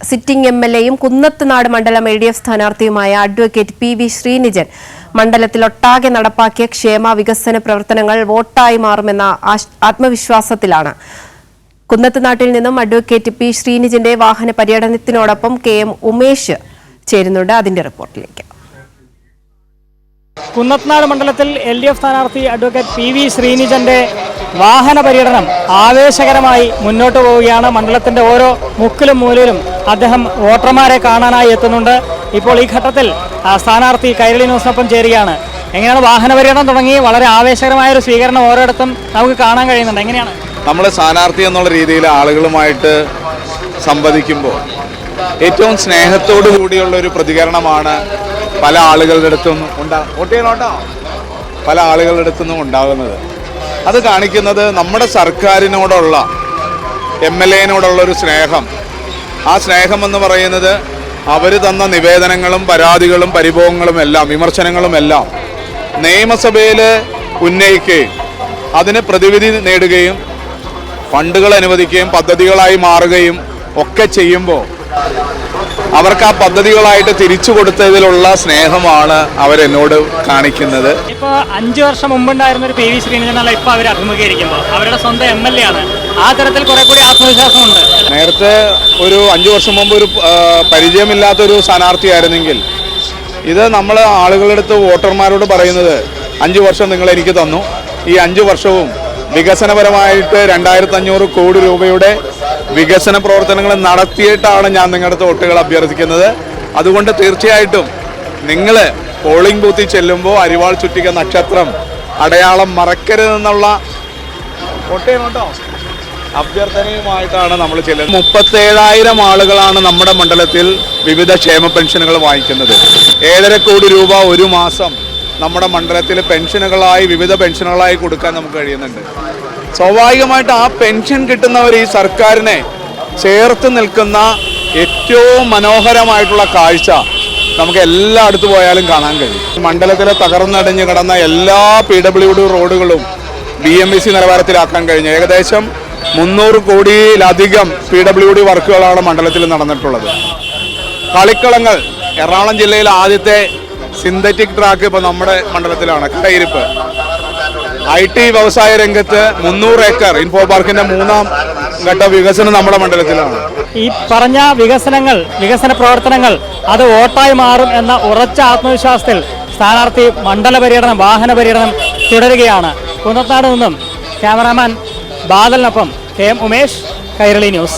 Sitting എംഎൽഎയും Kunnathunad മണ്ഡലം LDF സ്ഥാനാർത്ഥിയുമായ advocate PV Sreenijan മണ്ഡലത്തിലൊട്ടാകെ നടപ്പാക്കിയ ക്ഷേമ വികസന പ്രവർത്തനങ്ങൾ വോട്ടായി മാറുമെന്ന ആത്മവിശ്വാസത്തിലാണ്. കുന്നത്തുനാട്ടിൽ നിന്നും അഡ്വക്കേറ്റ് P ശ്രീനിജന്റെ വാഹന പര്യടനത്തിനോടൊപ്പം KM ഉമേഷ് ചേരുന്നുണ്ട്. അതിന്റെ റിപ്പോർട്ടിലേക്ക്. കുന്നത്തുനാട് മണ്ഡലത്തിൽ LDF സ്ഥാനാർത്ഥി അഡ്വക്കേറ്റ് PV ശ്രീനിജന്റെ വാഹന പര്യടനം ആവേശകരമായി മുന്നോട്ട് പോവുകയാണ്. മണ്ഡലത്തിന്റെ ഓരോ മുക്കിലും മൂലയിലും അദ്ദേഹം വോട്ടർമാരെ കാണാനായി എത്തുന്നുണ്ട്. ഇപ്പോൾ ഈ ഘട്ടത്തിൽ സ്ഥാനാർത്ഥി കൈരളി ന്യൂസിനൊപ്പം ചേരുകയാണ്. എങ്ങനെയാണ് വാഹന പര്യടനം തുടങ്ങി? വളരെ ആവേശകരമായ ഒരു സ്വീകരണം ഓരോയിടത്തും നമുക്ക് കാണാൻ കഴിയുന്നുണ്ട്. എങ്ങനെയാണ് നമ്മൾ സ്ഥാനാർത്ഥി എന്നുള്ള രീതിയിൽ ആളുകളുമായിട്ട് സംവദിക്കുമ്പോൾ ഏറ്റവും സ്നേഹത്തോടു കൂടിയുള്ള ഒരു പ്രതികരണമാണ് പല ആളുകളുടെ അടുത്തും പല ആളുകളുടെ അടുത്തുനിന്നും ഉണ്ടാകുന്നത്. അത് കാണിക്കുന്നത് നമ്മുടെ സർക്കാരിനോടുള്ള MLAനോടുള്ള ഒരു സ്നേഹം. ആ സ്നേഹം എന്ന് പറയുന്നത് അവർ തന്ന നിവേദനങ്ങളും പരാതികളും പരിഭവങ്ങളും എല്ലാം വിമർശനങ്ങളും എല്ലാം നിയമസഭയിൽ ഉന്നയിക്കുകയും അതിന് പ്രതിവിധി നേടുകയും ഫണ്ടുകൾ അനുവദിക്കുകയും പദ്ധതികളായി മാറുകയും ഒക്കെ ചെയ്യുമ്പോൾ അവർക്ക് ആ പദ്ധതികളായിട്ട് തിരിച്ചു കൊടുത്തതിലുള്ള സ്നേഹമാണ് അവരെന്നോട് കാണിക്കുന്നത്. ഇപ്പോൾ 5 വർഷം മുമ്പുണ്ടായിരുന്ന ഒരു PV ശ്രീനിജനല്ല ഇപ്പോൾ അവർ അഭിമുഖീകരിക്കുമ്പോൾ അവരുടെ സ്വന്തം MLA ആണ്. ആ തരത്തിൽ കുറെ കൂടി ആത്മവിശ്വാസമുണ്ട്. നേരത്തെ ഒരു 5 വർഷം മുമ്പ് ഒരു പരിചയമില്ലാത്തൊരു സ്ഥാനാർത്ഥിയായിരുന്നെങ്കിൽ ഇത് നമ്മൾ ആളുകളുടെ അടുത്ത് വോട്ടർമാരോട് പറയുന്നത് 5 വർഷം നിങ്ങൾ എനിക്ക് തന്നു, ഈ 5 വർഷവും വികസനപരമായിട്ട് 2500 കോടി രൂപയുടെ വികസന പ്രവർത്തനങ്ങൾ നടത്തിയിട്ടാണ് ഞാൻ നിങ്ങളുടെ വോട്ടുകൾ അഭ്യർത്ഥിക്കുന്നത്. അതുകൊണ്ട് തീർച്ചയായിട്ടും നിങ്ങൾ പോളിംഗ് ബൂത്തിൽ ചെല്ലുമ്പോൾ അരിവാൾ ചുറ്റിക നക്ഷത്രം അടയാളം മറക്കരുതെന്നുള്ള അഭ്യർത്ഥനയുമായിട്ടാണ് നമ്മൾ ചെല്ലുന്നത്. 37,000 ആളുകളാണ് നമ്മുടെ മണ്ഡലത്തിൽ വിവിധ ക്ഷേമ പെൻഷനുകൾ വാങ്ങിക്കുന്നത്. 7.5 കോടി രൂപ ഒരു മാസം നമ്മുടെ മണ്ഡലത്തിൽ പെൻഷനുകളായി വിവിധ പെൻഷനുകളായി കൊടുക്കാൻ നമുക്ക് കഴിയുന്നുണ്ട്. സ്വാഭാവികമായിട്ട് ആ പെൻഷൻ കിട്ടുന്നവർ ഈ സർക്കാരിനെ ചേർത്ത് നിൽക്കുന്ന ഏറ്റവും മനോഹരമായിട്ടുള്ള കാഴ്ച നമുക്ക് എല്ലായിടത്ത് പോയാലും കാണാൻ കഴിയും. മണ്ഡലത്തിലെ തകർന്നടിഞ്ഞ് കിടന്ന എല്ലാ PWD റോഡുകളും BMVC നിലവാരത്തിലാക്കാൻ കഴിഞ്ഞു. ഏകദേശം 300 കോടിയിലധികം PWD വർക്കുകളാണ് മണ്ഡലത്തിൽ നടന്നിട്ടുള്ളത്. കളിക്കളങ്ങൾ എറണാകുളം ജില്ലയിലെ ആദ്യത്തെ സിന്തറ്റിക് ട്രാക്ക് ഇപ്പോൾ നമ്മുടെ മണ്ഡലത്തിലാണ്. കടയിരിപ്പ് IT വ്യവസായ രംഗത്ത് 300 ഏക്കർ ഇൻഫോ പാർക്കിന്റെ 3ാം ഘട്ട വികസനം നമ്മുടെ മണ്ഡലത്തിലാണ്. ഈ പറഞ്ഞ വികസന പ്രവർത്തനങ്ങൾ അത് വോട്ടായി മാറും എന്ന ഉറച്ച ആത്മവിശ്വാസത്തിൽ സ്ഥാനാർത്ഥി വാഹന പര്യടനം തുടരുകയാണ്. കുന്നത്തുനാട് നിന്നും ക്യാമറാമാൻ ബാദലിനൊപ്പം KM ഉമേഷ്, കൈരളി ന്യൂസ്.